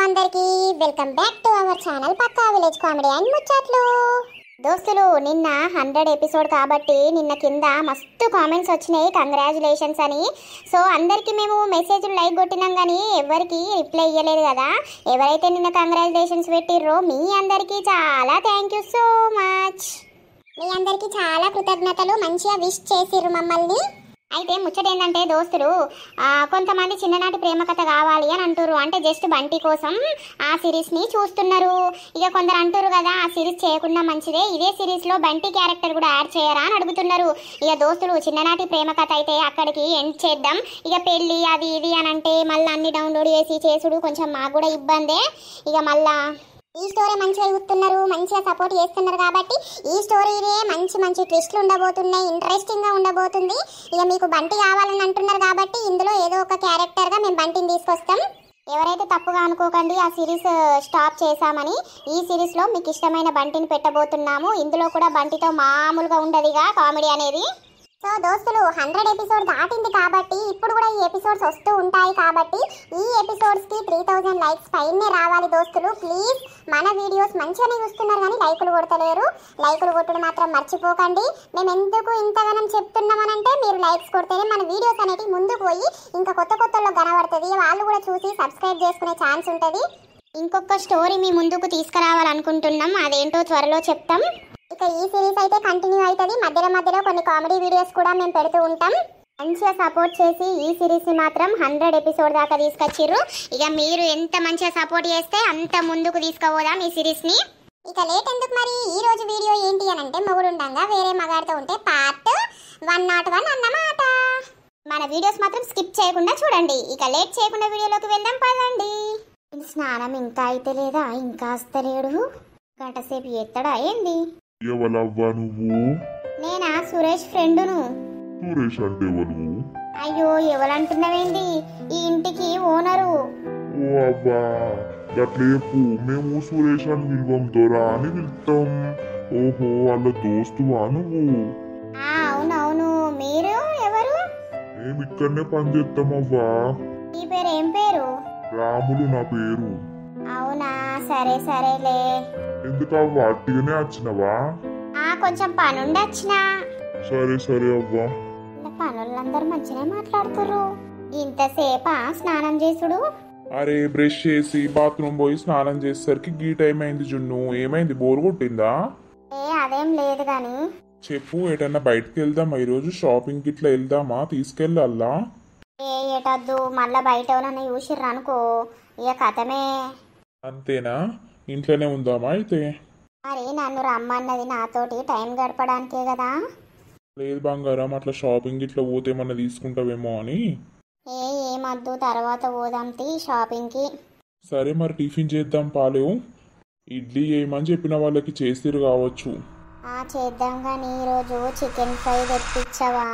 అందరికీ welcome back to our channel పక్కా village comedy and ముచ్చట్లు. దోస్తులు, నిన్న 100 ఎపిసోడ్ కాబట్టి నిన్న కింద మస్తు కామెంట్స్ వచ్చినాయి, కంగ్రాచులేషన్స్ అని. సో అందరికీ మేము మెసేజ్లు లైక్ కొట్టినాం కానీ ఎవరికి రిప్లై ఇవ్వలేదు కదా. ఎవరైతే నిన్న కంగ్రాచులేషన్స్ పెట్టిర్రో మీ అందరికీ చాలా థ్యాంక్ యూ సో మచ్. మీ అందరికీ చాలా కృతజ్ఞతలు, మంచిగా విష్ చేసిర్రు మమ్మల్ని. అయితే ముచ్చట ఏంటంటే దోస్తులు, కొంతమంది చిన్ననాటి ప్రేమ కథ కావాలి అని అంటారు. అంటే జస్ట్ బంటి కోసం ఆ సిరీస్ని చూస్తున్నారు. ఇక కొందరు అంటారు కదా ఆ సిరీస్ చేయకుండా మంచిదే, ఇదే సిరీస్లో బంటి క్యారెక్టర్ కూడా యాడ్ చేయరా అని అడుగుతున్నారు. ఇక దోస్తులు, చిన్ననాటి ప్రేమ కథ అయితే అక్కడికి ఎండ్ చేద్దాం. ఇక పెళ్ళి అది ఇది అని అంటే మళ్ళీ అన్ని డౌన్లోడ్ చేసి చేసుడు కొంచెం మాకు కూడా ఇబ్బందే. ఇక మళ్ళా ఈ స్టోరీ మంచిగా చూస్తున్నారు, మంచిగా సపోర్ట్ చేస్తున్నారు కాబట్టి ఈ స్టోరీనే మంచి మంచి ట్విస్ట్లు ఉండబోతున్నాయి, ఇంట్రెస్టింగ్గా ఉండబోతుంది. ఇక మీకు బంటి కావాలని అంటున్నారు కాబట్టి ఇందులో ఏదో ఒక క్యారెక్టర్గా మేము బంటిని తీసుకొస్తాం. ఎవరైతే తప్పుగా అనుకోకండి, ఆ సిరీస్ స్టాప్ చేశామని. ఈ సిరీస్లో మీకు ఇష్టమైన బంటిని పెట్టబోతున్నాము. ఇందులో కూడా బంటితో మామూలుగా ఉండదుగా కామెడీ అనేది. సో దోస్తులు, 100 ఎపిసోడ్ దాటింది కాబట్టి ఇప్పుడు కూడా ఈ ఎపిసోడ్స్ వస్తూ ఉంటాయి కాబట్టి ఈ ఎపిసోడ్స్కి 3000 లైక్స్ పైనే రావాలి దోస్తులు. ప్లీజ్, మన వీడియోస్ మంచిగానే చూస్తున్నారు కానీ లైకులు కొడతలేరు. లైకులు కొట్టడం మాత్రం మర్చిపోకండి. మేము ఎందుకు ఇంతగానం చెప్తున్నామనంటే మీరు లైక్స్ కొడితేనే మన వీడియోస్ అనేవి ముందుకు పోయి ఇంకా కొత్త కొత్తలో కనబడుతుంది, వాళ్ళు కూడా చూసి సబ్స్క్రైబ్ చేసుకునే ఛాన్స్ ఉంటుంది. ఇంకొక స్టోరీ మీ ముందుకు తీసుకురావాలనుకుంటున్నాం, అదేంటో త్వరలో చెప్తాం. ఇక ఈ సిరీస్ అయితే కంటిన్యూ అవుతుంది. మధ్యలో మధ్యలో కొన్ని కామెడీ వీడియోస్ కూడా మేము పెడుతూ ఉంటాం. మంచిగా సపోర్ట్ చేసి ఈ సిరీస్ని మాత్రం 100 ఎపిసోడ్ దాకా తీసుకొచ్చిర్రు. ఇక మీరు ఎంత మంచిగా సపోర్ట్ చేస్తే అంత ముందుకు తీసుకుపోదాం ఈ సిరీస్ని. ఇక లేట్ ఎందుకు మరి, ఈ రోజు వీడియో ఏంటి అని అంటే మొగుడుండగా వేరే మగాడితో ఉంటే పార్ట్ 101 అన్నమాట. మన వీడియోస్ మాత్రం స్కిప్ చేయకుండా చూడండి. ఇక లేట్ చేయకుండా వీడియోలోకి వెళ్దాం పదండి. స్నానం ఇంకా అయితే లేదా, ఇంకా వస్తలేడు, గంట సేపు ఎత్తడా ఏంది? ఎవలవ్వా నువ్వు? నేనా సురేష్ ఫ్రెండును. సురేష్ అంటే ఎవరు? అయ్యో, ఎవరంటున్నావేంది, ఈ ఇంటికి ఓనరు. ఓ అబ్బా, గట్లేపు మేము సురేష్ అని విలువం, దొరా అని పిలుస్తాం. ఓహో, వాళ్ళ దోస్తువా నువ్వు? అవునవును. మీరు ఎవరు? మేము ఇక్కడనే పని చేస్తామవ్వా. ఈ పేరు ఏం పేరు? రాములు నా పేరు. అవునా, సరే సరేలే. ఎందుకవ్వా అట్టిగానే వచ్చినవా? కొంచెం పనుండి వచ్చిన. సరే సరే అవ్వా. పనులందరూ మంచిగా మాట్లాడుతుర్రు. ఇంతసేపా స్నానం చేసుడు? అరే, బ్రష్ చేసి బాత్రూమ్ పోయి స్నానం చేసేసరికి గీ టైం అయింది జున్ను. ఏమైంది, బోర్ కొట్టిందా? అదేం లేదు గాని చెప్పు, ఎటన్నా బయటకు వెళ్దామా? ఈరోజు షాపింగ్కి ఇట్లా వెళ్దామా? తీసుకెళ్ళాలా? ఏటద్దు, మళ్ళా బయట ఎవరన్నా చూసిర్రు అనుకో ఇక కథమే. అంతేనా? ఇంట్లోనే ఉందామా అయితే? మరి నన్ను రమ్మన్నది నాతోటి టైం గడపడానికే కదా. లేదు బంగారం, అట్లా షాపింగ్ ఇట్లా పోతే ఏమన్నా తీసుకుంటావేమో అని. ఏమద్దు, తర్వాత పోదాంతి షాపింగ్కి. సరే మరి టిఫిన్ చేద్దాం. పాలేవు ఇడ్లీ చేయమని చెప్పిన వాళ్ళకి చేసిరు కావచ్చు. చేద్దాం కానీ ఈరోజు చికెన్ ఫ్రై తెప్పించవా?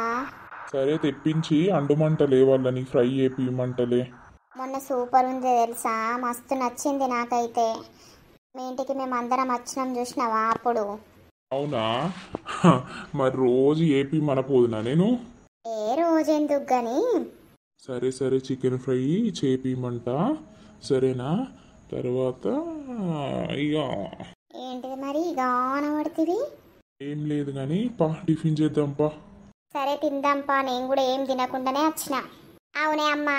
సరే తెప్పించి అండుమంటలే, వాళ్ళని ఫ్రై చేపిమంటలే. మొన్న సూపర్ ఉంది తెలుసా, మస్తు నచ్చింది నాకైతే. మీ ఇంటికి మేము అందరం వచ్చినాం, చూసినావా అప్పుడు? అవునా? మరి రోజు ఏపీ మన పోదునా నేను? రోజెందుకు గాని. సరే సరే, చికెన్ ఫ్రై చేపిమంట, సరేనా? తర్వాత ఇక ఏంటిది మరి గానబడుతుంది? ఏం లేదు కానీ పా, టిఫిన్ చేద్దాం పా. సరే తిందాంపా, నేను కూడా ఏం తినకుండానే వచ్చిన. అవునే అమ్మా,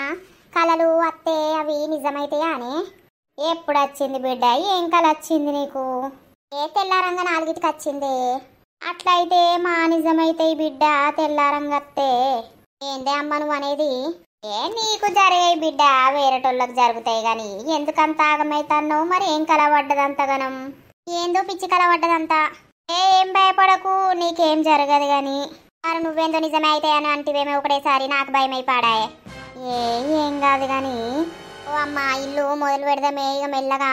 కలలు అత్తే అవి నిజమైతాయా అని? ఎప్పుడు వచ్చింది బిడ్డ, ఏం కళ వచ్చింది నీకు? తెల్లారంగా 4కి వచ్చింది. అట్లయితే మా నిజమైతాయి బిడ్డ, తెల్లారంగా అత్తే. ఏందే అమ్మ నువ్వు అనేది? నీకు జరిగాయి బిడ్డ, వేరేటోళ్ళకి జరుగుతాయి గాని ఎందుకంత ఆగమైతాన్నావు? మరి ఏం కళ పడ్డదంతగనం? ఏందో పిచ్చి కళ పడ్డదంతా. ఏం భయపడకు, నీకేం జరగదు గాని. మరి నువ్వేందో నిజమే అయితే అని అంటివేమో ఒకటేసారి, నాకు భయం అయిపోడాయే. ఏం కాదు గాని. ఓ అమ్మ, ఇల్లు మొదలు పెడదామే ఇక మెల్లగా.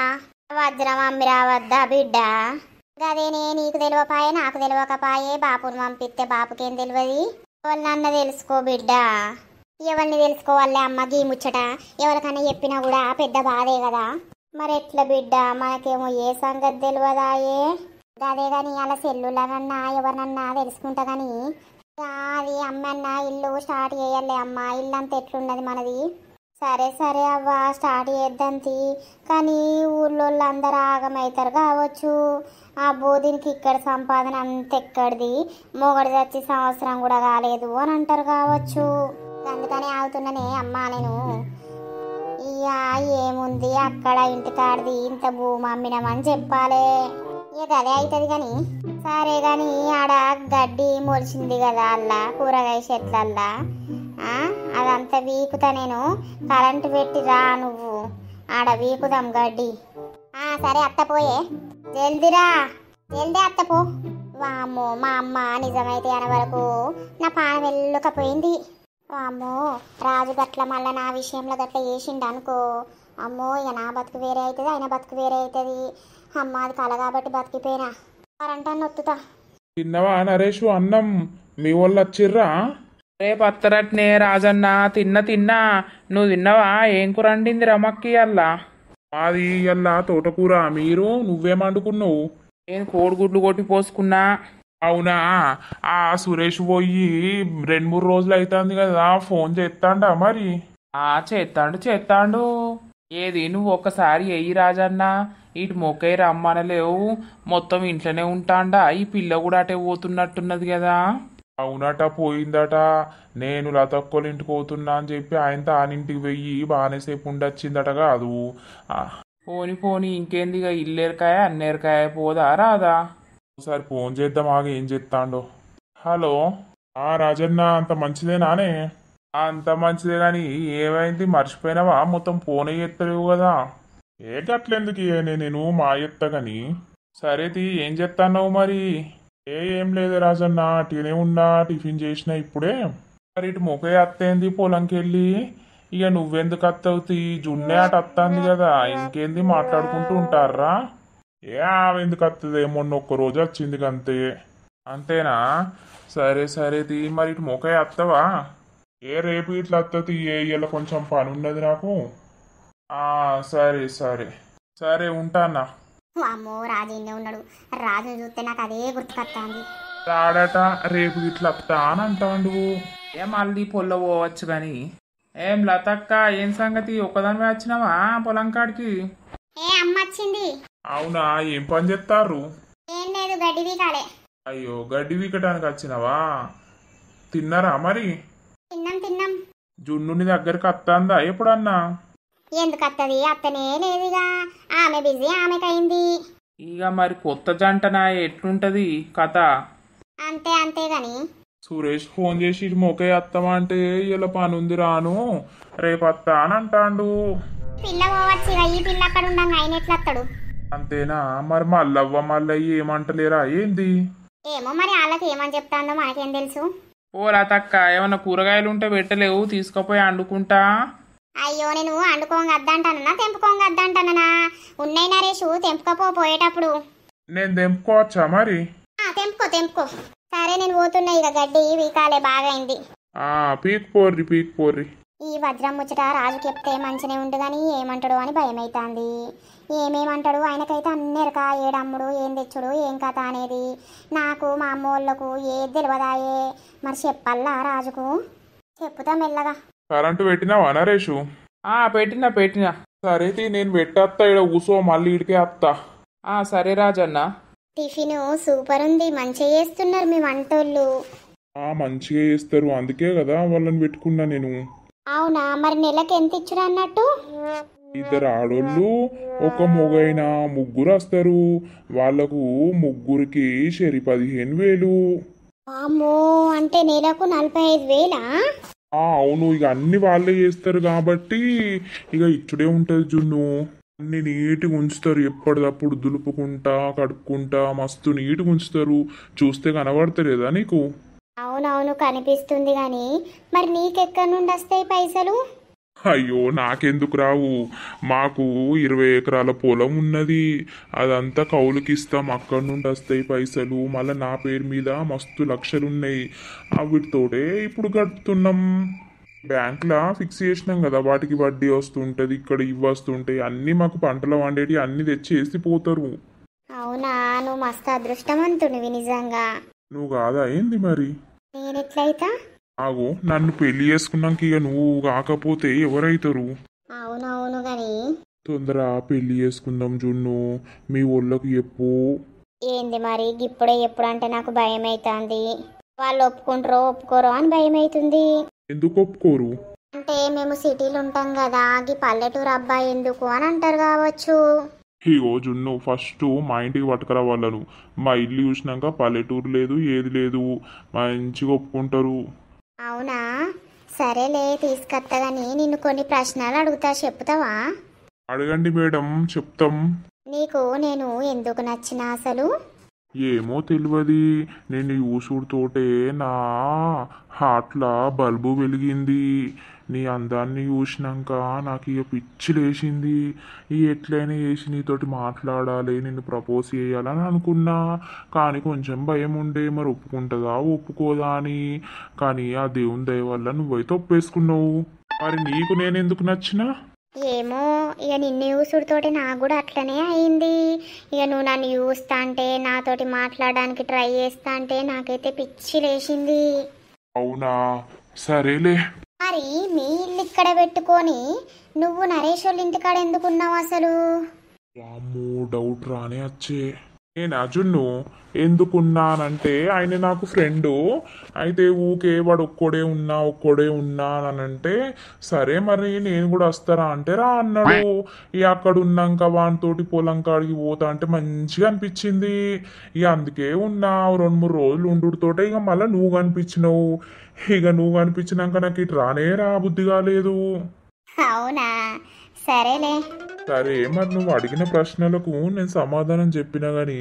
వజ్రం అమ్మి రావద్దా బిడ్డ? గదేనే, నీకు తెలియపాయే నాకు తెలియకపాయే. బాపుని పంపిస్తే బాపుకేం తెలియదు. ఎవరినన్నా తెలుసుకో బిడ్డ. ఎవరిని తెలుసుకోవాలే అమ్మ, గీ ముచ్చట ఎవరికన్నా చెప్పినా కూడా పెద్ద బాధే కదా. మరి ఎట్లా బిడ్డ, మనకేమో ఏ సంగతి తెలియదాయే. అదే కానీ అలా సెల్లులనన్నా ఎవరినన్నా తెలుసుకుంటా కానీ అది అమ్మన్నా ఇల్లు స్టార్ట్ చేయాలి అమ్మ. ఇల్లు అంతా ఎట్లున్నది మనది? సరే సరే అవ్వ స్టార్ట్ చేద్దాంతి. కానీ ఊర్లో అందరూ ఆగమవుతారు కావచ్చు. అబ్బో దీనికి ఇక్కడ సంపాదన అంత ఎక్కడిది, మొగడు చచ్చి సంవత్సరం కూడా కాలేదు అని అంటారు కావచ్చు. అందుకని ఆగుతున్నానే అమ్మా నేను. ఇక ఏముంది అక్కడ ఇంటికాడిది ఇంత భూమి అమ్మినామని చెప్పాలి. ఇక అదే అవుతుంది కానీ సరే కానీ ఆడ గడ్డి మొలిచింది కదా అల్లా కూరగాయ చెట్లల్లా, అదంతా వీకుతా నేను. కరెంటు పెట్టి రా నువ్వు, ఆడ వీకుదాం గడ్డి. సరే అత్తపోయే, జల్దిరా జల్దీ అత్తపో. వామ్మో మా అమ్మ నిజమైతే అనే వరకు నా పానం వెళ్ళకపోయింది. వామ్మో రాజు గట్ల మళ్ళీ నా విషయంలో గట్ల చేసిండు అనుకో, అమ్మో ఇక నా బతుకు వేరే అవుతుంది, ఆయన బతుకు వేరే అవుతుంది. అమ్మ అది కల కాబట్టి బతికిపోయినా కరెంట్ అని నొత్తుతా. తిన్నవా నరేషు అన్నం? మీ వాళ్ళు వచ్చిర్రా? రేపు అత్తరట్నే రాజన్న. తిన్నా. నువ్వు తిన్నావా? ఏం కూర వండింది రమక్కి అల్లా? మాది అల్లా తోటకూర. మీరు నువ్వేం వండుకున్నావు? నేను కోడిగుడ్లు కొట్టి పోసుకున్నా. అవునా? ఆ సురేష్ పోయి 2-3 రోజులు అవుతుంది కదా, ఫోన్ చేస్తాండా మరి? చేస్తాండు. ఏది నువ్వు ఒక్కసారి ఎయ్యి రాజన్న. ఇటు మొక్కై రమ్మనలేవు, మొత్తం ఇంట్లోనే ఉంటాండా? ఈ పిల్ల కూడా అటే పోతున్నట్టున్నది కదా. అవునట, పోయిందట. నేను లతక్కోళ్ళ ఇంటికి పోతున్నా అని చెప్పి ఆయనతో ఆనింటికి వెయ్యి బాగానే సేపు ఉండొచ్చిందట కాదు. పోని ఇంకేంది, ఇక ఇల్లేరకాయ అన్నేరకాయ పోదా రాదా? ఒకసారి ఫోన్ చేద్దాం, ఆగా ఏం చెప్తాండో. హలో రాజన్న, అంత మంచిదేనానే? అంత మంచిదే గాని ఏమైంది, మర్చిపోయినావా? మొత్తం ఫోన్ ఎత్తలేవు కదా. ఏ గట్లెందుకు నేను మా ఎత్త గాని. సరే ఏం చెప్తాన్నావు మరి? ఏం లేదు రాజన్న, అటునే ఉన్నా, టిఫిన్ చేసిన ఇప్పుడే. మరి ఇటు మొకే అత్తేంది పొలంకి వెళ్ళి. ఇక నువ్వెందుకు అత్తవుతి? జున్నే అటు అత్తంది కదా, ఇంకేంది మాట్లాడుకుంటూ ఉంటారా? ఆమె ఎందుకు అత్తది? మొన్న ఒక్క రోజు వచ్చింది అంతే. అంతేనా? సరే మరి ఇటు మొకే అత్తవా? రేపు ఇట్లా అత్తది. ఇలా కొంచెం పని ఉన్నది నాకు. సరే ఉంటానా. అమ్మో రాజు ఇన్నే ఉన్నాడు. రాజుని చూస్తే నాకు అదే గుర్తుకొస్తాంది. రాడట, రేపు ఇట్లా అత్తా అని అంటాడు. మళ్ళీ పొల్ల పోవచ్చు గాని. ఏం లతక్క, ఏం సంగతి? ఒక్కదానివే వచ్చినావా పొలం కాడికి? అమ్మ వచ్చింది. అవునా? ఏం పని చేస్తారు? ఏం లేదు, గడ్డి వీకాలే. అయ్యో, గడ్డి వీకటానికి వచ్చినావా? తిన్నారా మరి? తిన్నాం. జున్నుని దగ్గరికి అత్తందా ఎప్పుడన్నా? ఎందుకు అత్తది? అత్తనే లేదుగా, ఆమె బిజీ ఆమెకైంది. ఇక మరి కొత్త జంటనా ఎట్లుంటది కథ? అంతే గాని. సురేష్ ఫోన్ చేసి మొకే అత్తమా అంటే ఇలా పని ఉంది రాను, రేపు అత్తా అని అంటాండు. పిల్ల పోవచ్చు, ఈ పిల్ల అక్కడ ఉండంగా ఆయన ఎట్లా అత్తాడు? అంతేనా? మరి మల్లవ్వ మల్లయ్య ఏమంటలేరా ఏంది? ఏమో మరి, వాళ్ళకి ఏమని చెప్తాందో మనకేం తెలుసు. ఓ లతక్క, ఏమన్నా కూరగాయలు ఉంటే పెట్టలేవు, తీసుకుపోయి వండుకుంటా. అయ్యో, నేను వండుకోంగ అద్దంటానా తెంపుకోంగ అద్దంటానా? ఉన్నాయి నరేషు, పోయేటప్పుడు. నేను తెంపుకోవచ్చా మరి? తెంపుకో. సరే నేను పోతున్నా, ఇక గడ్డి వీకాలే బాగైంది. పీక్ పోర్రి. ఈ వజ్రం ముచ్చట రాజు చెప్తే మంచినే ఉండు గాని ఏమంటాడు అని భయమైతాంది. ఏమేమంటాడు? ఆయనకైతే అన్నేరక ఏడమ్ముడు, ఏం తెచ్చుడు, ఏం కథ అనేది. నాకు మా అమ్మోళ్ళకు ఏది తెలియదాయే. మరి చెప్పల్లా రాజుకు? చెప్పుతా మెల్లగా. కరెంటు పెట్టినావా నరేషు? పెట్టినా. సరే నేను పెట్టేస్తా, ఇక్కడ కూసో, మళ్ళీ ఇడికే వస్తా. సరే రాజన్న. టిఫిన్ సూపర్ ఉంది, మంచిగా చేస్తున్నారు మీ వంటోళ్ళు. మంచిగా చేస్తారు, అందుకే కదా వాళ్ళని పెట్టుకున్నా నేను. అవునా? మరి నెలకి ఎంత ఇచ్చుడు అన్నట్టు? 2 ఆడోళ్ళు, ఒక మొగైన, 3 వస్తారు. వాళ్ళకు 3కి సరి 15,000. అమ్మో, అంటే నెలకు 45,000? అవును, ఇక అన్ని వాళ్ళే చేస్తారు కాబట్టి ఇక ఇచ్చుడే ఉంటది. జున్ను అన్ని నీట్గా ఉంచుతారు, ఎప్పటిదప్పుడు దులుపుకుంటా కడుక్కుంటా మస్తు నీట్గా ఉంచుతారు. చూస్తే కనబడతలేదా నీకు? అవునవును కనిపిస్తుంది గాని మరి నీకెక్కడి నుండి వస్తాయి పైసలు? అయ్యో, నాకెందుకు రావు? మాకు 20 ఎకరాల పొలం ఉన్నది, అదంతా కౌలుకిస్తాం, అక్కడి నుండి వస్తాయి పైసలు. మళ్ళీ నా పేరు మీద మస్తు లక్షలున్నాయి, వీటితోటే ఇప్పుడు గడుపుతున్నాం. బ్యాంక్లో ఫిక్స్ చేసినాం కదా, వాటికి వడ్డీ వస్తుంటుంది, ఇక్కడ ఇవి వస్తుంటాయి. అన్నీ మాకు పంటలు వండేటి అన్నీ తెచ్చి వేసిపోతారు. అవునా? నువ్వు మస్తు అదృష్టవంతునివి నిజంగా. నువ్వు కాదా ఏంది మరి? నేనెట్లయితా? ఆగో నన్ను పెళ్లి చేసుకున్నాక ఇక నువ్వు కాకపోతే ఎవరైతారు? అవునవును గాని తొందర పెళ్లి చేసుకుందాం జున్ను, మీ ఊళ్ళకి చెప్పు. ఏంది మరి ఇప్పుడే ఎప్పుడు అంటే నాకు భయం అవుతుంది. వాళ్ళు ఒప్పుకుంటారో ఒప్పుకోరో అని భయం అవుతుంది. ఎందుకు ఒప్పుకోరు? అంటే మేము సిటీలు ఉంటాం కదా, ఈ పల్లెటూరు అబ్బాయి ఎందుకు అని అంటారు కావచ్చు. ఇగో జున్ను, ఫస్ట్ మా ఇంటికి పట్టుకురా వాళ్ళను. మా ఇల్లు చూసినాక పల్లెటూరు లేదు ఏది లేదు, మంచిగా ఒప్పుకుంటారు. అవునా, సరేలే తీసుకొస్తా గాని నిన్ను కొన్ని ప్రశ్నలు అడుగుతా, చెప్తావా? అడగండి మేడం, చెప్తాం. నీకు నేను ఎందుకు నచ్చినా అసలు? ఏమో తెలియదు, నేను చూసుడుతోటే నా హార్ట్లా బల్బు వెలిగింది. నీ అందాన్ని చూసినాక నాకు ఇక పిచ్చి లేచింది. ఎట్లయినా చేసి నీతోటి మాట్లాడాలి, నిన్ను ప్రపోజ్ చేయాలని అనుకున్నా. కానీ కొంచెం భయం ఉండే, మరి ఒప్పుకుంటుందా ఒప్పుకోదా అని. కానీ ఆ దేవుని దయ వల్ల నువ్వైతే ఒప్పేసుకున్నావు. మరి నీకు నేను ఎందుకు నచ్చినా? ఏమో, ఇక నిన్ను చూసుడుతోటి నాకు కూడా అట్లనే అయింది. ఇక నువ్వు నన్ను చూస్తా అంటే, నాతోటి మాట్లాడడానికి ట్రై చేస్తా అంటే నాకైతే పిచ్చి లేచింది. అవునా, సరేలే. మరి మీ ఇల్లు ఇక్కడ పెట్టుకొని నువ్వు నరేష్ వాళ్ళ ఇంటికాడ ఎందుకున్నావు అసలు? వామ్మో, డౌట్ రానే వచ్చే. నేను అజున్ను ఎందుకున్నానంటే ఆయన నాకు ఫ్రెండు. అయితే ఊకే వాడు ఒక్కడే ఉన్నా అని అంటే, సరే మరి నేను కూడా వస్తారా అంటే రా అన్నాడు. ఇక అక్కడ ఉన్నాక వానితోటి పొలం కాడికి పోతా అంటే మంచిగా అనిపించింది. ఇక అందుకే ఉన్నా 2-3 రోజులు ఉండుతోటే ఇక మళ్ళీ నువ్వు కనిపించినావు. ఇక నువ్వు కనిపించినాక నాకు ఇటు రా బుద్ధి కాలేదు. అవునా, సరేలే. సరే మరి నువ్వు అడిగిన ప్రశ్నలకు నేను సమాధానం చెప్పినా గానీ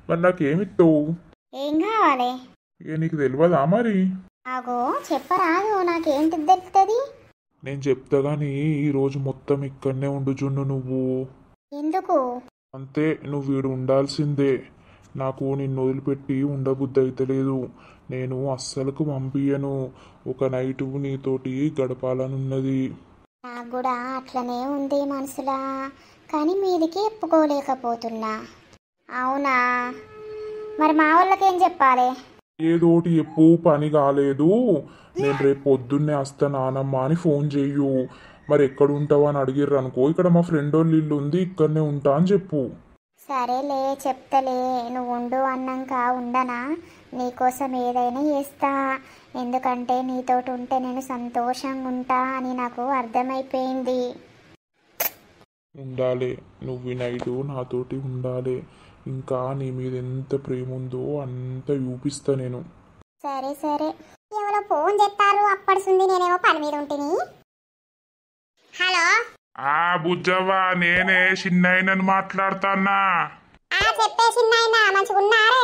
మరి నాకేమిస్తావు? ఏం కావాలి? ఇక నీకు తెలియదా మరి? ఆగో చెప్పరాదు, నాకేంటి తెలుస్తుంది? నేను చెప్తా గానీ ఈరోజు మొత్తం ఇక్కడనే ఉండు జున్ను నువ్వు. ఎందుకు? అంతే, నువ్వు వీడు ఉండాల్సిందే. నాకు నిన్ను వదిలిపెట్టి ఉండబుద్ధి అయితలేదు. నేను అస్సలకు పంపియను. ఒక నైటు నీతోటి గడపాలనున్నది. నాకు కూడా అట్లనే ఉంది మనసులా, కానీ మీదికి చెప్పుకోలేకపోతున్నా. అవునా, మరి మా వాళ్ళకేం చెప్పాలి? ఏదోటి ఎప్పు, పని కాలేదు. నేను రేపు పొద్దున్నే వస్తా నానమ్మ అని ఫోన్ చెయ్యు. మరి ఎక్కడ ఉంటావు అని అడిగిర్రు అనుకో, ఇక్కడ మా ఫ్రెండ్ వాళ్ళ ఇల్లు ఉంది, ఇక్కడనే ఉంటా అని చెప్పు. సరేలే చెప్తలే, నువ్వు ఉండు అన్నాక ఉండనా? నీకోసం ఏదైనా చేస్తా. ఎందుకంటే నీతోటి ఉంటే నేను సంతోషంగా ఉంటా అని నాకు అర్థమైపోయింది. ఉండాలి, నువ్వు ఈ నైటు నాతోటి ఉండాలి. ఇంకా నీ మీద ఎంత ప్రేమ ఉందో అంత చూపిస్తా నేను. సరే సరే. ఎవరో ఫోన్ చేస్తారు, అప్పడుసుంది నేనేమో పని మీద ఉంటుంది. హలో. బుజ్జవ్వా, నేనే చిన్నయ్యనని మాట్లాడుతానా. చెప్పేసి మంచిగా ఉన్నారే?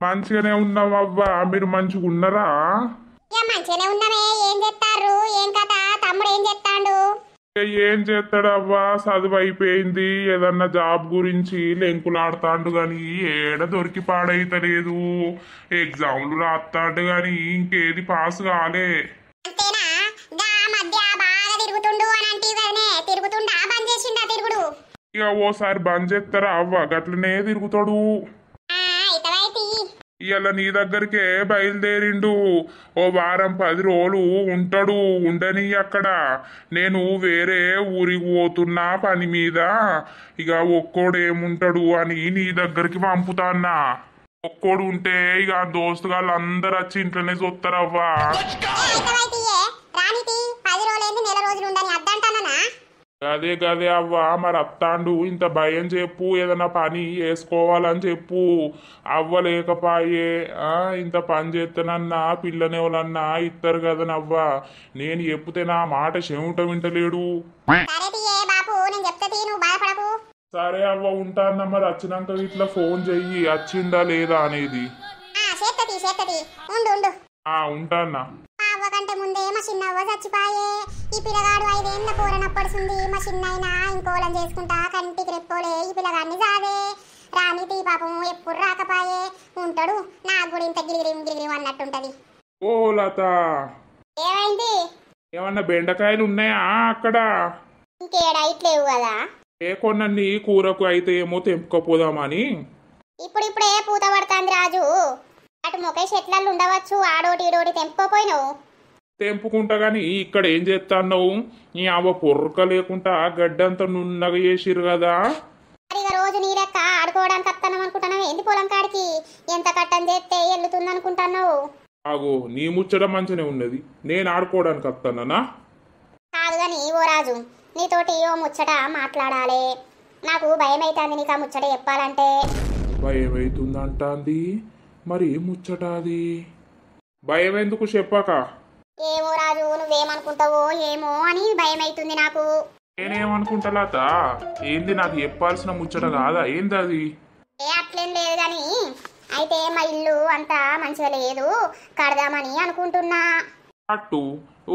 మంచిగానే ఉన్నావవ్వా, మీరు మంచిగా ఉన్నారా? మంచిగానే ఉన్నామే. ఏం చేస్తారు, ఏం కథ? తమ్ముడు ఏం చేస్తాడు? ఏం చేస్తాడవ్వా, చదువు అయిపోయింది. ఏదన్నా జాబ్ గురించి లెంకులాడుతాడు గాని ఏడ దొరికి పాడైతలేదు. ఎగ్జామ్లు రాస్తాడు గాని ఇంకేది పాస్ కాలే. అంతేనా? గా మధ్య బాగా తిరుగుతుండు అని అంటే తిరుగుతుండా, బంద్ చేసిండా తిరుగుడు? ఇక ఓసారి బంద్ చేస్తారా అవ్వ, గట్లనే తిరుగుతాడు. ఇవాళ నీ దగ్గరికే బయలుదేరిండు. ఓ వారం 10 రోజులు ఉంటాడు. ఉండని అక్కడ. నేను వేరే ఊరికి పోతున్నా పని మీద. ఇక ఒక్కోడు ఏముంటాడు అని నీ దగ్గరికి పంపుతాన్నా. ఒక్కోడు ఉంటే ఇక దోస్తుగాళ్ళు అందరు వచ్చి ఇంట్లోనే చూస్తారవ్వా. గదే అవ్వా, మరి అత్తాండు ఇంత భయం చెప్పు, ఏదైనా పని వేసుకోవాలని చెప్పు. అవ్వలేకపాయే. ఇంత పని చేస్తానన్నా పిల్లనేవాళ్ళన్నా ఇస్తారు కదనవ్వా. నేను చెప్తే నా మాట చెమట వింటలేడు. సరే అవ్వ, ఉంటానా. మరి వచ్చినాక ఇట్లా ఫోన్ చెయ్యి, వచ్చిందా లేదా అనేది. ఉంటానా. అవ్వకంటే ముందే మా చిన్నవ్వ చచ్చిపాయే. ఈ పిల్లగాడు 5 ఏళ్ళ పోరనప్పడుతుంది. మా చిన్నైనా ఇంకోలం చేసుకుంటా కంటికి రెప్పోలే ఈ పిల్లగాడిని సాదే. రానితీ పాపం ఎప్పుడు రాకపాయే. ఉంటాడు, నాకు కూడా ఇంత గిరిగిరి అన్నట్టుంటది. ఓ లత, ఏమైంది? ఏమన్నా బెండకాయలు ఉన్నాయా అక్కడ? ఇంకేడైట్ లేవు కదా. కొన్నీ కూరకు అయితే ఏమో తెంపుకోపోదామని. ఇప్పుడిప్పుడే పూత పడుతుంది రాజు. అటు ముఖేష్ ఎట్లా ఉండవచ్చు, ఆడోటి ఈడోటి తెంపుకోపోయినావు. తెంపుకుంటా గాని ఇక్కడ ఏం చేస్తాన్నావు? నీ అవ్వ పొర్రక లేకుండా గడ్డంతా నున్నగా చేసిరు కదా. మరి ఇక రోజు నీ లెక్క ఆడుకోవడానికి వస్తాను అనుకుంటున్నావు ఏంది? పొలం కాడికి ఎంత కట్టం చేస్తే వెళ్తుంది అనుకుంటున్నావు? ఆగో నీ ముచ్చట మంచినే ఉన్నది, నేను ఆడుకోవడానికి వస్తానా? కాదు కానీ ఓ రాజు, నీతోటి ఓ ముచ్చట మాట్లాడాలి. నాకు భయం అవుతుంది నీకు ఆ ముచ్చట చెప్పాలంటే. భయం అవుతుందంటాంది, మరి ఏం ముచ్చట అది? భయం ఎందుకు చెప్పాక? ఏమో రాజు, నువ్వేమనుకుంటావో ఏమో అని భయం అవుతుంది నాకు. నేనేమనుకుంటా లత, ఏంది నాకు చెప్పాల్సిన ముచ్చట కాదా ఏంది అది? అట్లేం లేదు కానీ అయితే మా ఇల్లు అంతా మంచిగా లేదు, కడదామని అనుకుంటున్నా. అట్టు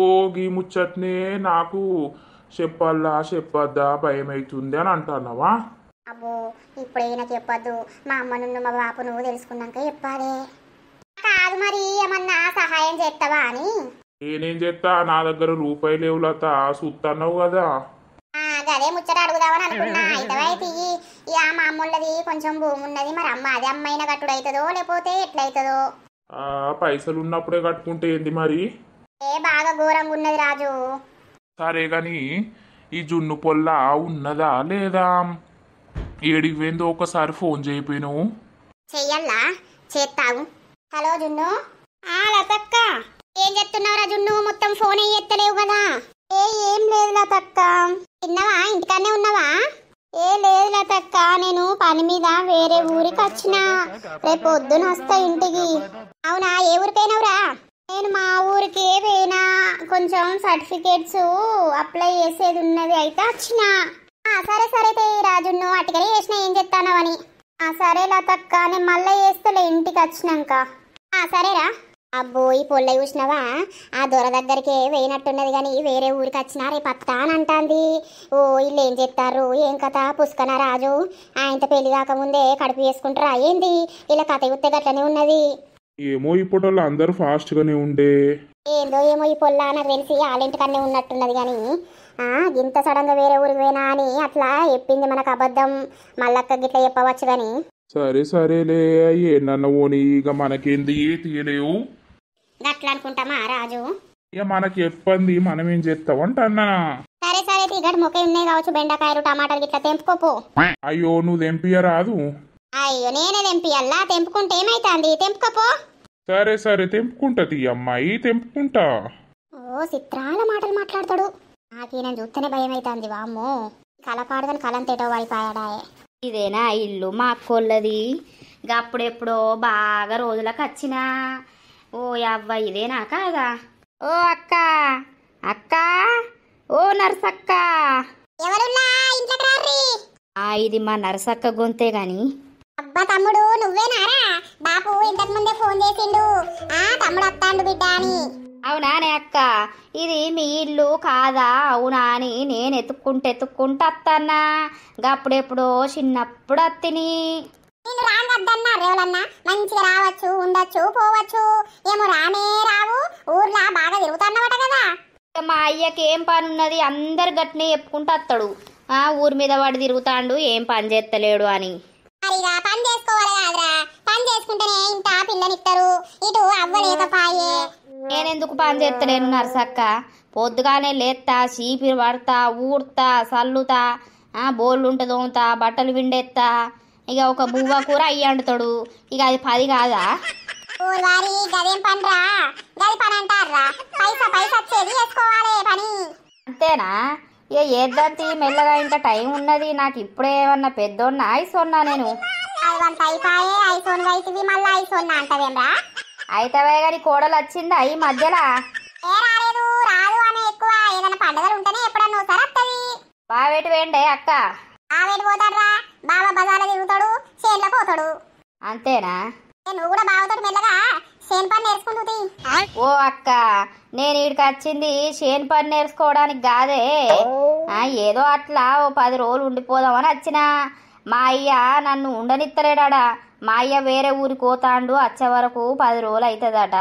ఓ గీ ముచ్చట్నే నాకు చెప్పొద్దా భయం అవుతుంది అని అంటున్నావా? అబ్బో ఇప్పుడైనా చెప్పొద్దు, మా అమ్మను మా బాపును తెలుసుకున్నాక చెప్పాలి. కాదు మరి ఏమన్నా సహాయం చేస్తావా అని. నేనేం చేస్తా, నా దగ్గర రూపాయలు లేవు లత, చూస్తున్నావు కదా. అదే ముచ్చట అడుగుదామని అనుకున్నా. అయితే ఇక మా అమ్మోళ్ళది కొంచెం భూమి ఉన్నది, మరి అమ్మ అదే అమ్మాయిన కట్టుడు అవుతుందో లేకపోతే ఎట్లయితుందో. పైసలు ఉన్నప్పుడే కట్టుకుంటే ఏంది మరి? బాగా ఘోరంగా ఉన్నది రాజు. సరే గాని ఈ జున్ను పొల్ల ఉన్నదా లేదా? ఏడికి పోయిందో ఒకసారి ఫోన్ చేయిపోయినావు. చెయ్యల్లా, చేస్తావు. హలో జున్ను. లతక్క ఏం చెప్తున్నావురా జున్ను? మొత్తం ఫోన్ ఎత్తలేవు కదా. ఏం లేదు లతక్క. తిన్నావా? ఇంటికాడనే ఉన్నావా? లేదు లతక్క, నేను పని మీద వేరే ఊరికి వచ్చిన, రేపు పొద్దున వస్తా ఇంటికి. అవునా, ఏ ఊరికైనావురా? నేను మా ఊరికి పోయినా, కొంచెం సర్టిఫికేట్స్ అప్లై చేసేది ఉన్నది, అయితే వచ్చిన. సరే రాజున్ను అటుకనే చేసిన, ఏం చెప్తానవని. సరే లతక్క, నేను మళ్ళీ చేస్తలే ఇంటికి వచ్చినాక. సరేరా. అబ్బో ఈ పొల్ల చూసినావా, ఆ దొర దగ్గరికి వేయినట్టున్నది కానీ వేరే ఊరికి వచ్చినా రేపు అత్తా అని అంటాంది. ఓ వీళ్ళు ఏం చెప్తారు ఏం కథ? పుష్కన రాజు ఆయనతో పెళ్లి కాకముందే కడుపు చేసుకుంటారా ఏంది? ఇలా కథ గుర్తే గట్లనే ఉన్నది. ఏమో ఇప్పుడు అందరూ ఫాస్ట్ గానే ఉండే. ఏందో ఏమో ఈ పొల్ల నాకు తెలిసి వాళ్ళింటికన్నే ఉన్నట్టున్నది కానీ ఇంత సడన్ గా వేరే ఊరికి పోయినా అని అట్లా చెప్పింది. మనకు అబద్ధం, మళ్ళక్క గిట్లా చెప్పవచ్చు కానీ. సరేలే, ఏనన్న ఓని, ఇక మనకేంది తీయలేవు గట్లా అనుకుంటామా రాజు? ఇక మనకి చెప్పంది మనం ఏం చేస్తావంటన్నా. సరే గడి మొక్క ఉన్నాయి కావచ్చు, బెండకాయలు టమాటాలు గిట్లా తెంపుకోపో. అయ్యో నువ్వు తెంపియరాదు. అయ్యో నేనే తెంపియల్లా? తెంపుకుంటే ఏమైతుంది, తెంపుకోపో. సరే తెంపుకుంటది అమ్మాయి, తెంపుకుంటా. ఓ చిత్రాల మాటలు మాట్లాడతాడు. నాకీయన చూస్తేనే భయం అవుతుంది. వామ్మో, కలపాడుదని కలంతేటో వైపాయడాయే. ఇదేనా ఇల్లు మా అక్కోళ్ళది? గప్పుడెప్పుడో బాగా రోజులకు వచ్చినా. ఓ అవ్వ ఇదేనా కాదా? ఓ అక్క ఓ నర్సక్క. ఇది మా నర్సక్క గొంతే గాని. అబ్బా తమ్ముడు నువ్వేనారా? బాపు ఇంతకు ముందే ఫోన్ చేసిండు, తమ్ముడు వస్తాడు బిడ్డ అని. అవునానే అక్క, ఇది మీ ఇల్లు కాదా? అవునా అని నేను ఎత్తుక్కుంటా వస్తానా. గప్పుడెప్పుడో చిన్నప్పుడు అత్తిని. నేను రాగద్దన్నా రేవులన్నా, మంచిగా రావచ్చు, ఉండొచ్చు, పోవచ్చు. ఏమో రానే రావు, ఊర్లో బాగా తిరుగుతాన్నమాట కదా. మా అయ్యకి ఏం పని ఉన్నది? అందరు గట్టినే చెప్పుకుంటూ వస్తాడు, ఊరి మీద వాడు తిరుగుతాండు, ఏం పని చేస్తలేడు అని. మరిగా పని చేసుకోవాలి కాదురా, పని చేసుకుంటేనే ఇంత పిల్లనిస్తారు. ఇటు అవ్వలేకపాయే. నేనెందుకు పని చేస్తలేను నర్సక్క? పొద్దుగానే లేస్తా, చీపిరి పడతా, ఊడతా, చల్లుతా, బోళ్ళు తోముతా, బట్టలు విండెత్తా. ఇక ఒక బువ్వ కూర అయ్యి అండుతాడు. ఇక అది 10 కాదా? గదేం పనిరా, గది పని అంటారా? పైసా వచ్చేది చేసుకోవాలి పని. అంతేనా? ఇక ఏద్దంతి మెల్లగా, ఇంకా టైం ఉన్నది. నాకు ఇప్పుడే ఏమన్నా పెద్దోన్నా ఐసోన్నా? నేను అయిపోయే ఐసోన్ వయసువి మళ్ళీ ఐసోన్నా అంటదేమ్రా? అయితవే గాని కోడలు వచ్చిందా ఈ మధ్యలో? రాదు అనే ఎక్కువ, ఏదైనా పండుగలు ఉంటేనే ఎప్పుడన్నా ఒకసారి వస్తుంది. బావేటి వేండే అక్క? బావేటి పోతాడ్రా, బావ బజార్లో తిరుగుతాడు, చేన్లో పోతాడు. అంతేనా? నువ్వు కూడా బావతోటి మెల్లగా చేను పని నేర్చుకుంటుంది. ఓ అక్క, నేను ఇక్కడికి వచ్చింది చేను పని నేర్చుకోవడానికి కాదే. ఏదో అట్లా ఓ 10 రోజులు ఉండిపోదామని వచ్చిన. మా అయ్య నన్ను ఉండనిత్తలేడా. మా అయ్య వేరే ఊరికి పోతాండు, వచ్చే వరకు 10 రోజులు అవుతుందట.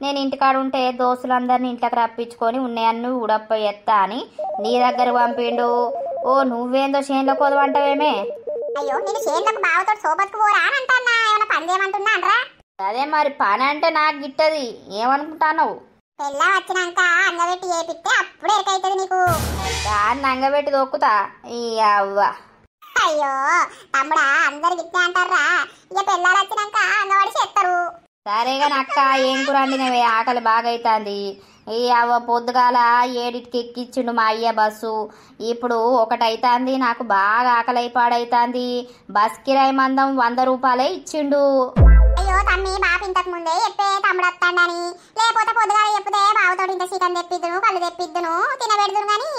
నేను ఇంటికాడ ఉంటే దోస్తులందరినీ ఇంట్లోకి రప్పించుకొని ఉన్నాయన్ని ఉడప్ప ఎత్తా అని నీ దగ్గర పంపిండు. ఓ నువ్వేందో చేనులో కోదవంటావేమే? అయ్యో నేను చేనులకు బావతో సోబత్కు పోరా అని అంటున్నా, ఏమైనా పని చేయమంటున్నా అంటరా? అదే మరి పని అంటే నాకు గిట్టది, ఏమనుకుంటున్నావు? పెళ్ళ వచ్చినాక అంగబెట్టి చేపిస్తే అప్పుడు ఎరకైతుంది నీకు. దాన్ని అంగబెట్టి దొక్కుతా ఈ అవ్వ. అయ్యో తమ్ముడా, అందరికి ఇట్టే అంటారా? ఇక పెళ్ళాలు వచ్చినాక అంగవాడి చేస్తారు. సరేగా నక్క, ఏం కూర వండినవే? ఆకలి బాగా అవుతుంది. ఈ అవ్వ పొద్దుగాల 7కి ఎక్కిచ్చిండు మా అయ్య బస్సు. ఇప్పుడు 1 అవుతుంది. నాకు బాగా ఆకలి పాడైతుంది. బస్ కిరాయి మందం 100 రూపాయలే ఇచ్చిండు. అయ్యో తమ్మి, బాపు ఇంతకు ముందే చెప్పే తమ్ముడు వస్తాడని. లేకపోతే పొద్దుగాల చెప్తే బావతో ఇంత చికెన్ తెప్పిద్దును, కళ్ళు తెప్పిద్దును, తినబెడుదును. కానీ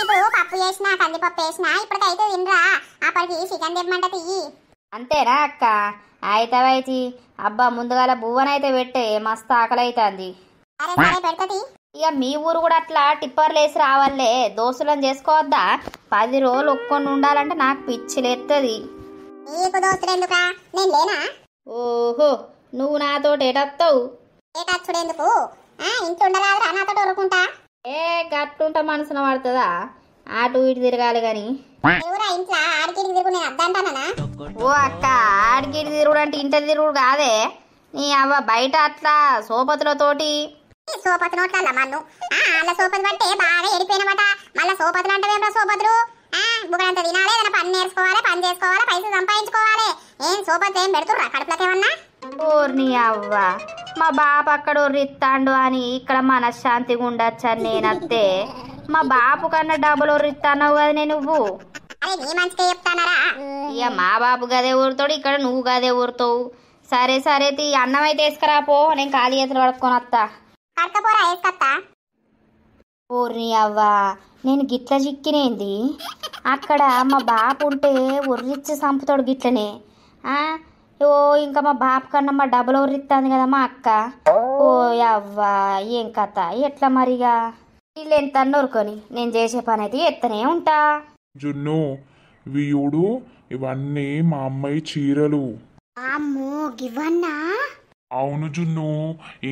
ఇప్పుడు పప్పు చేసినా, కందిపప్పు వేసినా ఇప్పటికైతే తినరా. అప్పటికి చికెన్ తెప్పమంట తియ్యి. అంతేనా అక్క? అయితవైతి. అబ్బా ముందుగాల బువ్వనైతే పెట్టే, మస్తు ఆకలి అవుతుంది. సరే సరే పెడతది. ఇక మీ ఊరు కూడా అట్లా టిప్పర్లు వేసి రావాలే, దోస్తులను చేసుకోవద్దా? 10 రోజులు ఒక్కొని ఉండాలంటే నాకు పిచ్చిలేస్తుంది. నీకు దోస్తుడు ఎందుకా? నేను లేనా? ఓహో, నువ్వు నాతోటి ఎటత్తావు? ఏటచ్చుడెందుకు? ఇంట్లో ఉండరాదురా నాతో ఊరుకుంటా. ఏ గట్టుంట మనసున పడుతుందా? అటు ఇటు తిరగాలి గాని. ఎవరా ఇంట్లో ఆడికి తిరుగు, నేను అద్దంటానా? ఓ అక్క, ఆడికి ఇటు తిరుగుడు అంటే ఇంట తిరుగుడు కాదే. నీ అవ్వ బయట అట్లా సోపతులతోటి. సోపతి నోట్ల మన్ను వాళ్ళ సోపతి పట్టే బాగా ఎడిపోయినమాట. మళ్ళీ సోపతులు అంటే ఏమరా సోపతులు? బుగడంత తినాలి, ఏదైనా పని నేర్చుకోవాలి, పని చేసుకోవాలి, పైసలు సంపాదించుకోవాలి. ఏం సోపతి ఏం పెడుతుర్రా కడుపులకేమన్నా? ఓర్ని అవ్వ, మా బాపు అక్కడ ఒర్రిత్తాండు అని ఇక్కడ మనశ్శాంతిగా ఉండొచ్చని నేనత్తే, మా బాపు కన్నా డబ్బులు ఒర్రిత్తాన్నావు కదా నువ్వు. అరే నీ మంచిగా చెప్తానరా? ఇక మా బాబు గదే ఊరుతాడు, ఇక్కడ నువ్వు గదే ఊరుతావు. సరే సరే తీ, అన్నం అయితే వేసుకురాపో, నేను ఖాళీ చేతులు పడుకొని వస్తా. కడకపోరా వేసుకత్తా. ఓర్ని అవ్వ, నేను గిట్ల చిక్కినేంది? అక్కడ మా బాపు ఉంటే ఒర్రిచ్చి చంపుతాడు గిట్లనే. ఓ ఇంకా మా బాపు కన్నా మా డబ్బులు ఒర్రిస్తుంది కదా మా అక్క. ఓ అవ్వ, ఏం కథ ఎట్లా మరిగా? వీళ్ళు ఎంత నూరుకొని నేను చేసే పని అయితే ఎత్తనే ఉంటా. జున్ను, వీయుడు ఇవన్నీ మా అమ్మాయి చీరలు. అమ్మో గివన్నా? అవును జున్ను,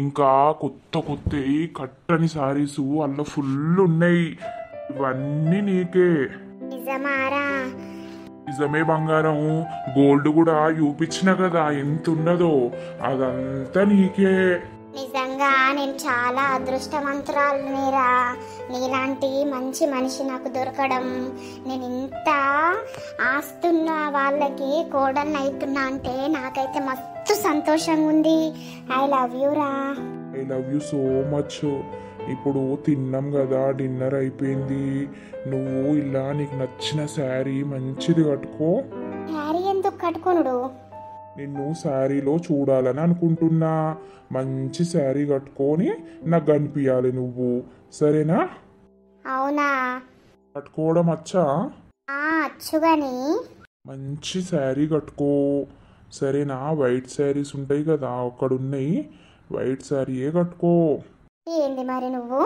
ఇంకా కొత్త కొత్తవి కట్టని సారీసు అల్ల ఫుల్ ఉన్నాయి. ఇవన్నీ నీకే. నిజమారా? నిజమే బంగారం. గోల్డ్ కూడా చూపించిన కదా ఎంత ఉన్నదో, అదంతా నీకే. నిజంగా నేను చాలా అదృష్టవంతురాలునేరా. నీలాంటి మంచి మనిషి నాకు దొరకడం. నేను ఇంత ఆస్తున్న వాళ్ళకి కోడల్ని అవుతున్నా అంటే నాకైతే మస్తు సంతోషంగా ఉంది. ఐ లవ్ యూ రా. I love you so much. ఇప్పుడు తిన్నాం కదా, డిన్నర్ అయిపోయింది. నువ్వు ఇలా నీకు నచ్చిన శారీ మంచిది కట్టుకో. శారీ ఎందుకు కట్టుకోనుడు? నిన్ను శారీలో చూడాలని అనుకుంటున్నా. మంచి శారీ కట్టుకొని నాకు కనిపించాలి నువ్వు, సరేనా? అవునా? కట్టుకోవడం వచ్చా? అచ్చుగాని. మంచి శారీ కట్టుకో, సరేనా? వైట్ శారీస్ ఉంటాయి కదా, అక్కడున్నాయి. వైట్ శారీయే కట్టుకో. ఏంది మరి నువ్వు?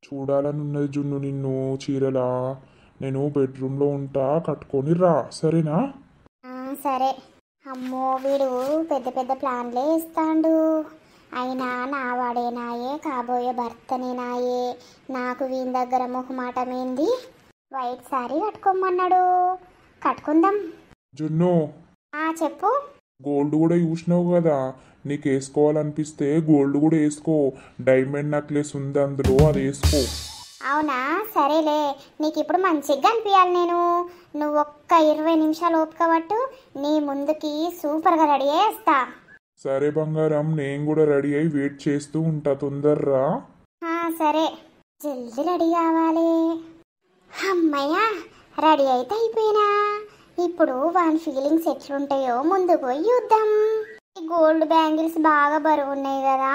చూడాలని ఉన్నది జున్ను నిన్ను చీరలా. నేను బెడ్రూమ్లో ఉంటా, కట్టుకొని రా, సరేనా? సరే. అమ్మో వీడు పెద్ద పెద్ద ప్లాన్లే ఇస్తాడు. అయినా నా వాడేనాయే, కాబోయే భర్తనేనాయే. నాకు వీని దగ్గర మొహమాటమేంది? వైట్ శారీ కట్టుకోమన్నాడు, కట్టుకుందాం. జున్ను, చెప్పు. గోల్డ్ కూడా చూసినావు కదా, నీకు వేసుకోవాలనిపిస్తే గోల్డ్ కూడా వేసుకో. డైమండ్ నెక్లెస్ ఉంది అందులో, అది వేసుకో. అవునా? సరేలే, నీకు ఇప్పుడు మంచిగా అనిపించాలి. నువ్వు ఒక్క 20 నిమిషాలు ఓపిక పట్టు, నీ ముందుకి సూపర్గా రెడీ చేస్తా. సరే బంగారం, నేను కూడా రెడీ అయి వెయిట్ చేస్తూ ఉంటా, తొందర్రా. సరే, జల్దీ రెడీ కావాలి. అమ్మయ్య, రెడీ అయితే అయిపోయినా. ఇప్పుడు వాని ఫీలింగ్స్ ఎట్లుంటాయో ముందు పోయి చూద్దాం. ఈ గోల్డ్ బ్యాంగిల్స్ బాగా బరువు ఉన్నాయి కదా,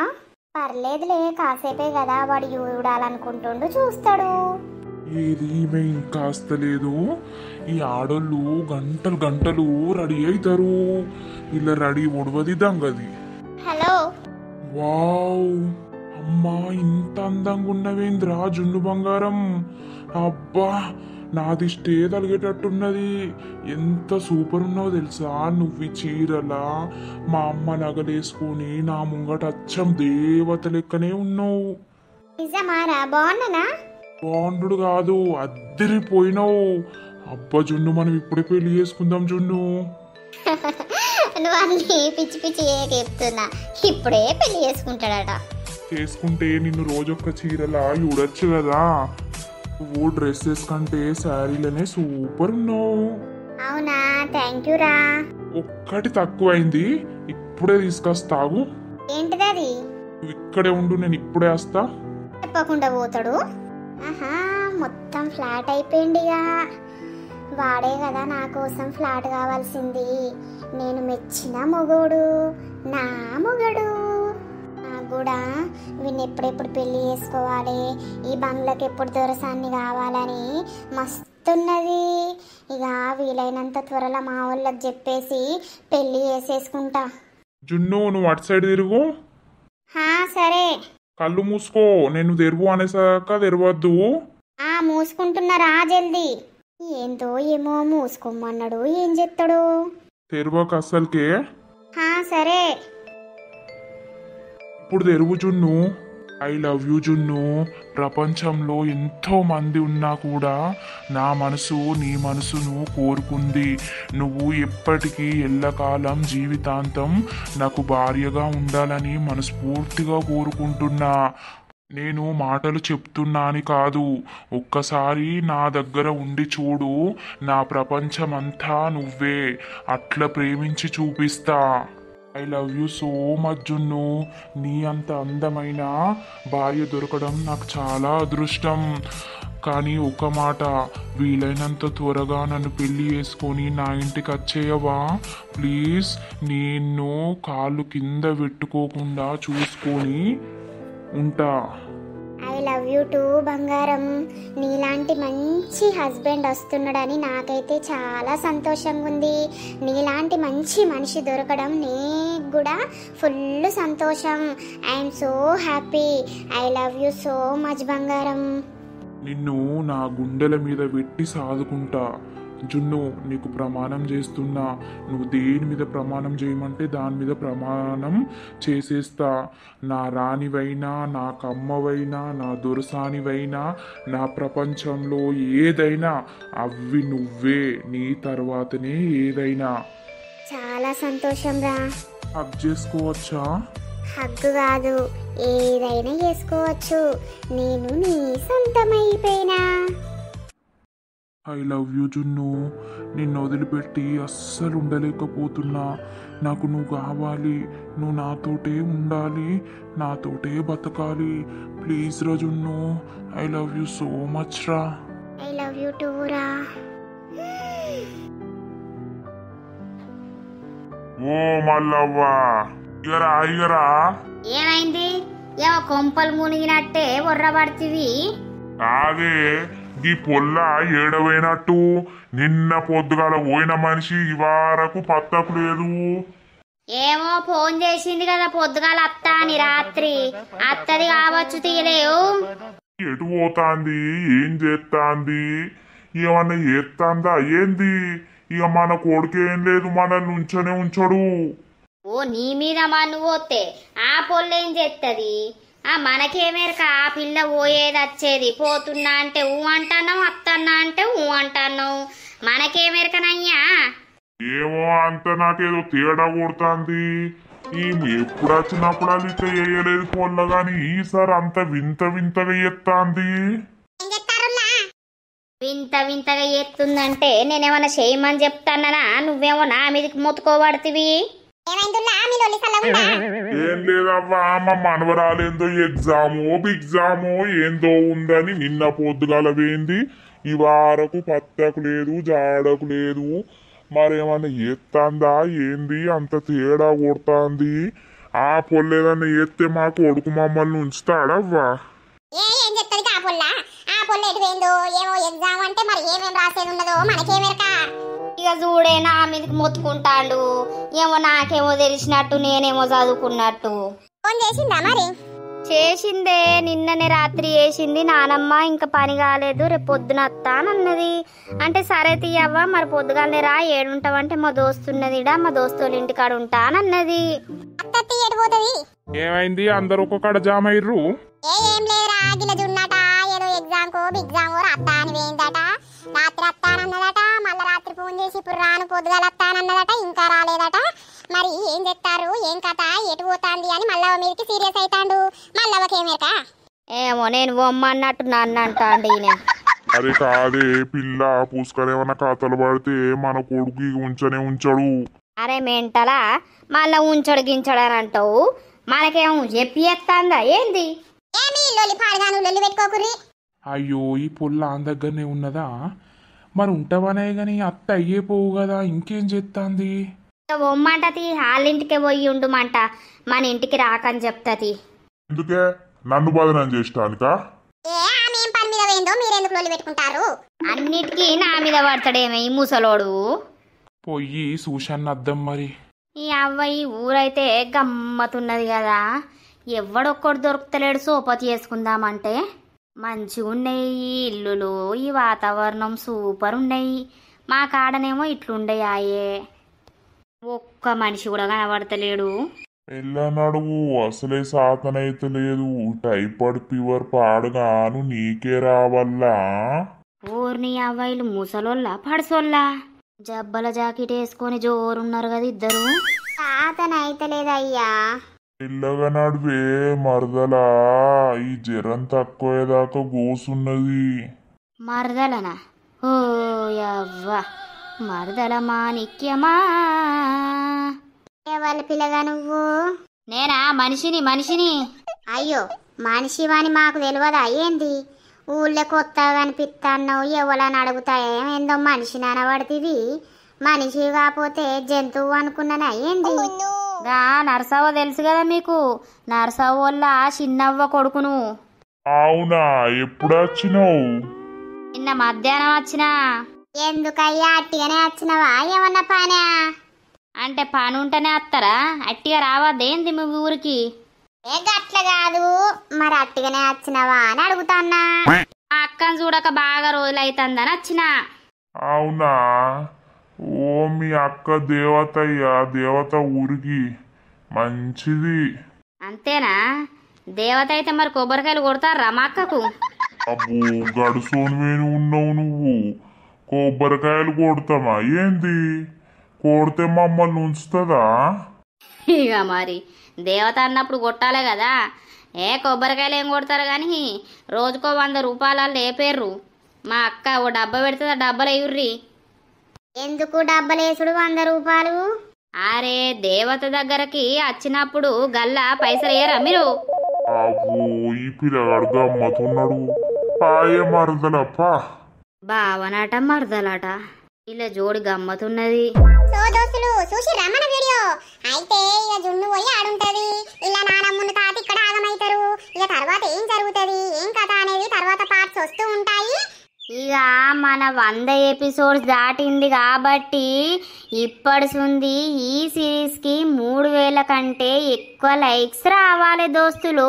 పర్లేదులే, కాసేపే కదా, వాడు చూడాలనుకుంటుండు, చూస్తాడు. ఏది ఈమె ఇంకా వస్తలేదు. ఈ ఆడోళ్ళు గంటలు గంటలు రెడీ అవుతారు. ఇలా రెడీ ఒడవది దంగది. హలో. వావ్, అమ్మా ఇంత అందంగా ఉన్నవేంద్రా జున్ను బంగారం. అబ్బా, నాది స్టే తలిగేటట్టున్నది. ఎంత సూపర్ ఉన్నావో తెలుసా నువ్వు చీరలా. మా అమ్మ నగలేసుకొని నా ముంగట అచ్చం దేవత లెక్కనే ఉన్నావు. నిజమారా? బాగున్నానా? బాండు కాదు, అద్దరిపోయినావు. అబ్బా జున్ను, మనం ఇప్పుడే పెళ్లి చేసుకుందాం జున్ను. నువ్వు అన్ని పిచ్చి పిచ్చి చెప్తున్నా. ఇప్పుడే పెళ్లి చేసుకుంటాడట. చేసుకుంటే నిన్ను రోజొక్క చీరలా చూడొచ్చు కదా. నువ్వు డ్రెస్సెస్ కంటే శారీలనే సూపర్ ఉన్నావు. అవునా, థ్యాంక్ యూ రా. ఒక్కటి తక్కువైంది, ఇప్పుడే తీసుకొస్తావు. ఏంటిది అది? నువ్వు ఇక్కడే ఉండు, నేను ఇప్పుడే వస్తా. చెప్పకుండా పోతాడు. ఆహా, మొత్తం ఫ్లాట్ అయిపోయిందిగా. వాడే కదా నా కోసం ఫ్లాట్ కావాల్సింది. నేను మెచ్చిన మొగోడు, నా మొగడు. నాకు కూడా వీడిని ఎప్పుడెప్పుడు పెళ్లి చేసుకోవాలి, ఈ బంగ్లాకి ఎప్పుడు దొరసాన్ని కావాలని మస్తున్నది. ఇక వీలైనంత త్వరలో మా వాళ్ళకి చెప్పేసి పెళ్లి చేసేసుకుంటా. జున్ను, నువ్వు అటు సైడ్ తిరుగు. సరే. కళ్ళు మూసుకో, నేను తెరువు అనేసాక తెరవద్దు. మూసుకుంటున్నారా జల్దీ. ఏందో ఏమో మూసుకోమన్నాడు, ఏం చెప్తాడు? తెరవక అస్సలకే. సరే. ఇప్పుడు తెరువు జున్ను. ఐ లవ్ యూ జున్ను. ప్రపంచంలో ఎంతో మంది ఉన్నా కూడా నా మనసు నీ మనసును కోరుకుంది. నువ్వు ఎప్పటికీ ఎల్లకాలం జీవితాంతం నాకు భార్యగా ఉండాలని మనస్ఫూర్తిగా కోరుకుంటున్నా. నేను మాటలు చెప్తున్నాని కాదు, ఒక్కసారి నా దగ్గర ఉండి చూడు. నా ప్రపంచమంతా నువ్వే. అట్లా ప్రేమించి చూపిస్తా. I love you so much జున్ను. నీ అంత అందమైన భార్య దొరకడం నాకు చాలా అదృష్టం. కానీ ఒక మాట, వీలైనంత త్వరగా నన్ను పెళ్లి చేసుకొని నా ఇంటికి వచ్చేయవా ప్లీజ్. నేను కాళ్ళు కింద పెట్టుకోకుండా చూసుకొని ఉంటా. ఐ లవ్ యూ టూ బంగారం. నీలాంటి మంచి హస్బెండ్ వస్తున్నాడని నాకైతే చాలా సంతోషంగా ఉంది. నీలాంటి మంచి మనిషి దొరకడం నీకు కూడా ఫుల్ సంతోషం. I'm so happy. I love you so much బంగారం. నిన్ను నా గుండెల మీద పెట్టి సాదుకుంటా. జున్ను, నీకు ప్రమాణం చేస్తున్నా. నువ్వు దేని మీద ప్రమాణం చేయమంటే దాని మీద ప్రమాణం చేసేస్తా. నా రాణివైనా, నా కమ్మవైనా, నా దొరసానివైనా, నా ప్రపంచంలో ఏదైనా అవి నువ్వే. నీ తర్వాతనే ఏదైనా. చాలా సంతోషం రా. హగ్ చేసుకోవచ్చా? హగ్గు కాదు, ఏదైనా చేసుకోవచ్చు. నేను నీ సొంతమైపోయినా. ఐ లవ్ యూ జున్ను. నిన్ను వదిలిపెట్టి అస్సలు ఉండలేకపోతున్నా. నాకు నువ్వు కావాలి. నువ్వు నాతోటే ఉండాలి, నాతోటే బతకాలి. ప్లీజ్ రా జున్ను. I love you so much రా. ఐ లవ్ యూ టూ రా. ఓ మల్లవ్వా, ఇగరా ఇగరా. ఏమైంది? ఏమో కొంపలు మునిగినట్టే ఒర్రబడితివి. అదే ఈ పొల్ల ఏడవైనట్టు. నిన్న పొద్దుగాల పోయిన మనిషి ఇవారకు పత్తకు లేదు. ఏమో ఫోన్ చేసింది కదా పొద్దుగాల అత్త అని. రాత్రి అత్తది కావచ్చు, తీయలేవు. ఎటు పోతాంది, ఏం చేస్తాంది, ఏమన్నా చేస్తాందా ఏంది? ఇక మన కొడుకేం లేదు, మనల్ని ఉంచనే ఉంచడు. ఓ నీ మీద మన్ను పోతే ఆ పొల్లేం చేస్తుంది? మనకేమేరక ఆ పిల్ల పోయేది వచ్చేది. పోతున్నా అంటే ఊ అంటున్నావు, అత్తన్నా అంటే ఊ అంటున్నావు. మనకేమేరకనయ్యా? ఏమో అంత నాకేదో తేడా కొడుతుంది. ఈమె ఎప్పుడు వచ్చినప్పుడు అది ఇట్లా వేయలేదు పొల్ల, గాని ఈసారి అంత వింత వింతగా ఎత్తాంది. వింత వింతగా ఎత్తుందంటే నేనేమన్నా చేయమని చెప్తానా? నువ్వేమో నా మీదకి మొత్తుకోబడుతుంది. ఏం లేదవ్వా, మా మనవరాలేందో ఎగ్జామో ఏందో ఉందని నిన్న పొద్దుగాల వేయింది. ఈ వారకు పత్తకు లేదు, జాడకు లేదు. మరేమన్నా ఎత్తాందా ఏంది? అంత తేడా కొడుతుంది. ఆ పొల్లేదన్నా ఎత్తే మా కొడుకు మమ్మల్ని ఉంచుతాడవ్వా. ఇక చూడే నా మీదకి మొత్తుకుంటాడు. ఏమో నాకేమో తెలిసినట్టు, నేనేమో చదువుకున్నట్టు. ఫోన్ చేసిందా మరి? చేసిందే, నిన్ననే రాత్రి చేసింది. నానమ్మ ఇంకా పని కాలేదు, రేపు పొద్దున వస్తానన్నది. అంటే సరే తీయవ్వ, మరి పొద్దుగాలనే రా, ఏడుంటావంటే మా దోస్తున్నది, మా దోస్తుల ఇంటికాడ ఉంటానన్నది. ఏమైంది? అందరు ఒక్కొక్కడ జామ్ అయ్యారు. ఏం లేరా, గిల జున్నట ఏదో ఎగ్జామ్ కో బిగ్జామ్ రాత్తా అని వేయిందట. రాత్రి వస్తానన్నదట. మళ్ళీ రాత్రి ఫోన్ చేసి కలిసి ఇప్పుడు రాను పొద్దుగాలత్తానన్నదట, ఇంకా రాలేదట. మరి ఏం చెప్తారు, ఏం కథ, ఎటు పోతాంది అని మల్లవ్వ మీదకి సీరియస్ అవుతాండు. మల్లవ్వకేమేక ఏమో నేను బొమ్మన్నట్టు నన్ను అంటాండి ఈయన. అరే కాదే పిల్ల, పూసుకరేమన్నా కథలు పడితే మన కొడుకు ఉంచనే ఉంచడు. అరే మెంటలా, మళ్ళా ఉంచడు గించడు అని అంటావు, మనకేమో చెప్పి ఎత్తాందా ఏంది? ఏమి లొల్లి పాడుగాను, లొల్లి పెట్టుకోకుర్రి. అయ్యో ఈ పుల్ల ఆన్ దగ్గరనే ఉన్నదా? మరి ఉంటవనే గాని అత్త అయ్యే పోవు కదా, ఇంకేం చేస్తాంది? బొమ్మంటది వాళ్ళింటికే పోయి ఉండుమంట, మన ఇంటికి రాకని చెప్తది. ఎందుకే నన్ను బదనం చేస్తానికా? ఏ ఆమె ఏం పని మీద పోయిందో మీరెందుకు లొల్లి పెట్టుకుంటారు? అన్నిటికీ నా మీద పడతాడేమో ఈ ముసలోడు. పొయ్యి సూషన్న అద్దం మరి. ఈ అవ్వయి ఊరైతే గమ్మతున్నది కదా, ఎవడొక్కడు దొరుకుతలేడు సోపతి చేసుకుందామంటే. మంచిగా ఉన్నాయి ఈ ఇల్లులు, ఈ వాతావరణం సూపర్ ఉన్నాయి. మా కాడనేమో ఇట్లుండయాయే, ఒక్క మనిషి కూడా కనబడతలేడు. నడువు అసలే సాతనైతే లేదు. టైఫాయిడ్ ఫీవర్ పాడుగాను నీకే రావల్లా. ఊరిని అవ్వాయిలు ముసలోళ్ళ పడసోళ్ళ జబ్బల జాకెట్ వేసుకొని జోరున్నారు కదా ఇద్దరు. సాతనైతలేదయ్యా. పిల్లగా నడివే మరదలా, ఈ జ్వరం తక్కువేదాకా గోసున్నది. మరదలనా? ఓ యవ్వ, మరదల మాణిక్యమా. వాళ్ళ పిల్లగా నువ్వు? నేనా మనిషిని. అయ్యో మనిషివని మాకు తెలియదా ఏంది? ఊళ్ళో కొత్తగా కనిపిస్తాన్నావు, ఎవలని అడుగుతాయో ఏందో మనిషిని అనబడుతుంది. మనిషి కాకపోతే జంతువు అనుకున్నానా ఏంది? గా నరసవ్వ తెలుసు కదా మీకు, నరసవ్వ వల్ల చిన్నవ్వ కొడుకును. అవునా, ఎప్పుడు వచ్చినావు? నిన్న మధ్యాహ్నం వచ్చినా. ఎందుకయ్యా అట్టిగానే వచ్చినవా, ఏమన్నా పనా? అంటే పని ఉంటేనే వస్తారా, అట్టిగా రావద్దేంది మీ ఊరికి? ఏ గట్ల కాదు, మరి అట్టిగానే వచ్చినవా అని అడుగుతాన్నా. మా అక్కను చూడక బాగా రోజులైతుందని వచ్చినా. అవునా, ఓ మీ అక్క దేవతయ్యా, దేవత ఊరికి మంచిది. అంతేనా? దేవత అయితే మరి కొబ్బరికాయలు కొడతారా మా అక్కకు? అబ్బో గడుసోనివేని ఉన్నావు నువ్వు, కొబ్బరికాయలు కొడతామా ఏంది? కొడితే మమ్మల్ని ఉంచుతుందా? ఇక మరి దేవత అన్నప్పుడు కొట్టాలే కదా. ఏ కొబ్బరికాయలు ఏం కొడతారు కానీ రోజుకో 100 రూపాయలు లేపేర్రు. మా అక్క ఓ డబ్బా పెడుతుంది, ఆ డబ్బాలు ఎయ్యుర్రి. ఎందుకు డబ్బలేసుడు 100 రూపాయలు? అరే దేవత దగ్గరకి వచ్చినప్పుడు గల్లా పైసలు ఏరా మీరు? అబ్బో ఈ పిల్లగాడు గమ్మతున్నాడు. పాయే మరదలప్పా. బావనాట మరదలాట, ఇలా జోడి గమ్మతున్నది. సో దోస్తులు చూసిర్రా మన వీడియో? అయితే ఇక జున్ను పోయి ఆడుంటది, ఇలా నానమ్మును తాత ఇక్కడ ఆగమైతారు. ఇక తర్వాత ఏం జరుగుతుంది, ఏం కథ అనేది తర్వాత పార్ట్స్ వస్తూ ఉంటాయి. ఇక మన 100 ఎపిసోడ్స్ దాటింది కాబట్టి ఇప్పటిసుంది ఈ సిరీస్కి 3000 కంటే ఎక్కువ లైక్స్ రావాలి దోస్తులు.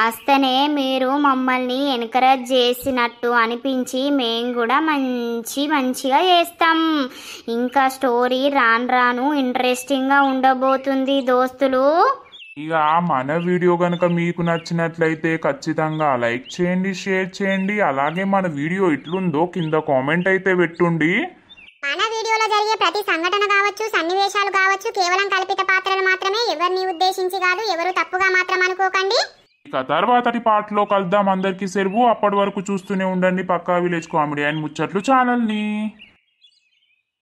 వస్తేనే మీరు మమ్మల్ని ఎంకరేజ్ చేసినట్టు అనిపించి మేము కూడా మంచిగా చేస్తాం. ఇంకా స్టోరీ రాను ఇంట్రెస్టింగ్గా ఉండబోతుంది దోస్తులు. ఇక మన వీడియో కనుక మీకు నచ్చినట్లయితే ఖచ్చితంగా లైక్ చేయండి, షేర్ చేయండి. అలాగే మన వీడియో ఎట్లుందో కింద కామెంట్ అయితే పెట్టుండి. మన వీడియోలో జరిగే ప్రతి సంఘటన కావచ్చు, సన్నివేశాలు కావచ్చు, కేవలం కల్పిత పాత్రలు మాత్రమే, ఎవరిని ఉద్దేశించి కాదు. ఎవరు తప్పుగా మాత్రం అనుకోకండి. ఇక తర్వాతటి పార్ట్లో కలుద్దాం. అందరికీ సెలవు. అప్పటి వరకు చూస్తూనే ఉండండి పక్కా విలేజ్ కామెడీ అండ్ ముచ్చట్లు ఛానల్ని.